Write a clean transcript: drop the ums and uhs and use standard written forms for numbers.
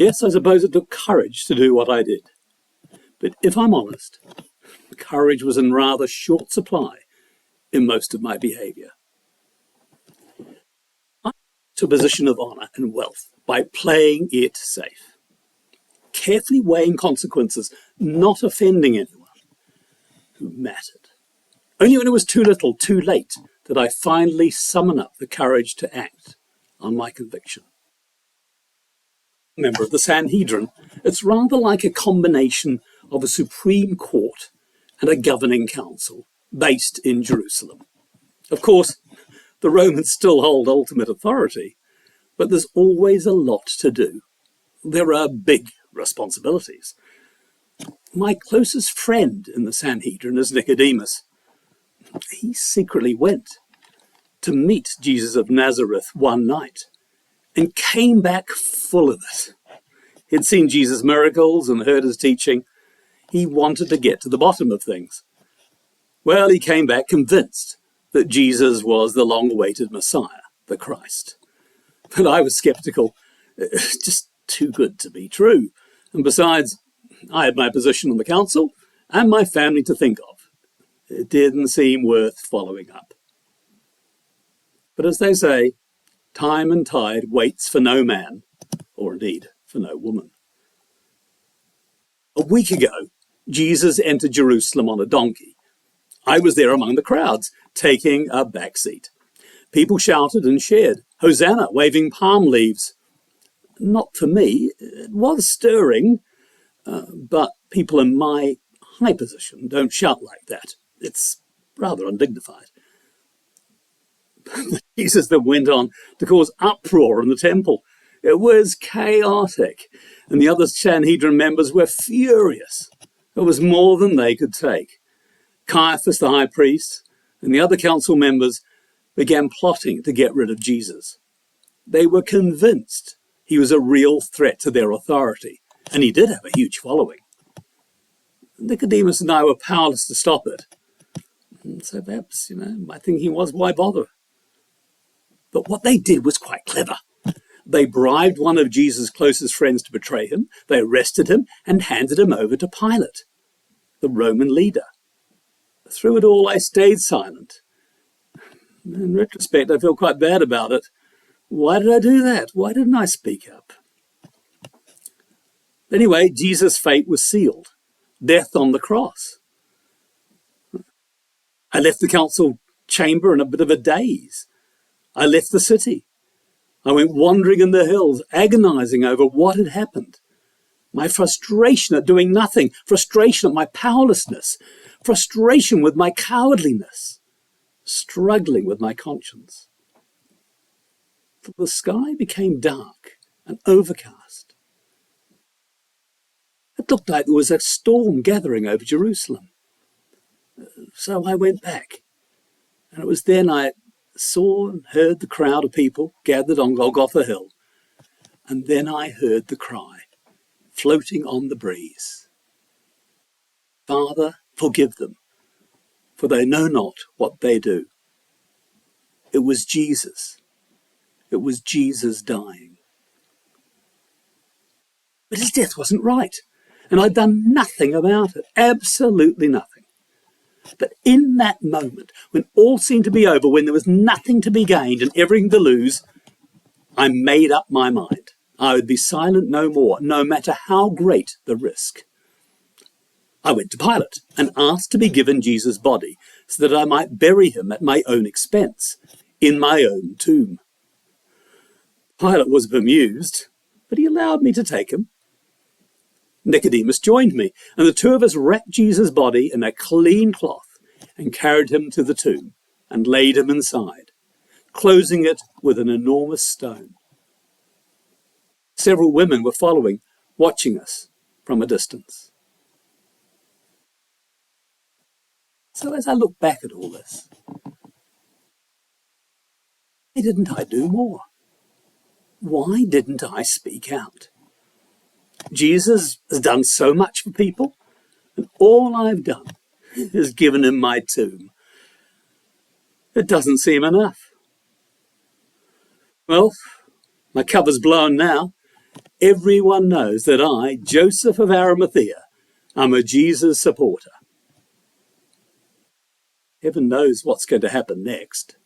Yes, I suppose it took courage to do what I did. But if I'm honest, courage was in rather short supply in most of my behaviour. I took a position of honour and wealth by playing it safe, carefully weighing consequences, not offending anyone who mattered. Only when it was too little, too late, did I finally summon up the courage to act on my conviction. Member of the Sanhedrin, it's rather like a combination of a Supreme Court and a governing council based in Jerusalem. Of course, the Romans still hold ultimate authority, but there's always a lot to do. There are big responsibilities. My closest friend in the Sanhedrin is Nicodemus. He secretly went to meet Jesus of Nazareth one night and came back full of it. He'd seen Jesus' miracles and heard his teaching. He wanted to get to the bottom of things. Well, he came back convinced that Jesus was the long-awaited Messiah, the Christ. But I was skeptical. Just too good to be true. And besides, I had my position on the council and my family to think of. It didn't seem worth following up. But as they say, time and tide waits for no man, or indeed for no woman. A week ago, Jesus entered Jerusalem on a donkey. I was there among the crowds, taking a back seat. People shouted and cheered, "Hosanna," waving palm leaves. Not for me. It was stirring, but people in my high position don't shout like that. It's rather undignified. Jesus then went on to cause uproar in the temple. It was chaotic, and the other Sanhedrin members were furious. It was more than they could take. Caiaphas, the high priest, and the other council members began plotting to get rid of Jesus. They were convinced he was a real threat to their authority, and he did have a huge following. Nicodemus and I were powerless to stop it. And so perhaps, my thinking was, why bother? But what they did was quite clever. They bribed one of Jesus' closest friends to betray him. They arrested him and handed him over to Pilate, the Roman leader. Through it all, I stayed silent. In retrospect, I feel quite bad about it. Why did I do that? Why didn't I speak up? Anyway, Jesus' fate was sealed. Death on the cross. I left the council chamber in a bit of a daze. I left the city. I went wandering in the hills, agonizing over what had happened. My frustration at doing nothing, frustration at my powerlessness, frustration with my cowardliness, struggling with my conscience. The sky became dark and overcast. It looked like there was a storm gathering over Jerusalem. So I went back, and it was then I saw and heard the crowd of people gathered on Golgotha Hill, and then I heard the cry floating on the breeze. Father, forgive them, for they know not what they do. It was Jesus. It was Jesus dying. But his death wasn't right, and I'd done nothing about it, absolutely nothing. But in that moment, when all seemed to be over, when there was nothing to be gained and everything to lose, I made up my mind. I would be silent no more, no matter how great the risk. I went to Pilate and asked to be given Jesus' body so that I might bury him at my own expense, in my own tomb. Pilate was bemused, but he allowed me to take him. Nicodemus joined me, and the two of us wrapped Jesus' body in a clean cloth and carried him to the tomb and laid him inside, closing it with an enormous stone. Several women were following, watching us from a distance. So as I look back at all this, why didn't I do more? Why didn't I speak out? Jesus has done so much for people, and all I've done is given him my tomb. It doesn't seem enough. Well, my cover's blown now, everyone knows that I, Joseph of Arimathea, am a Jesus supporter. Heaven knows what's going to happen next.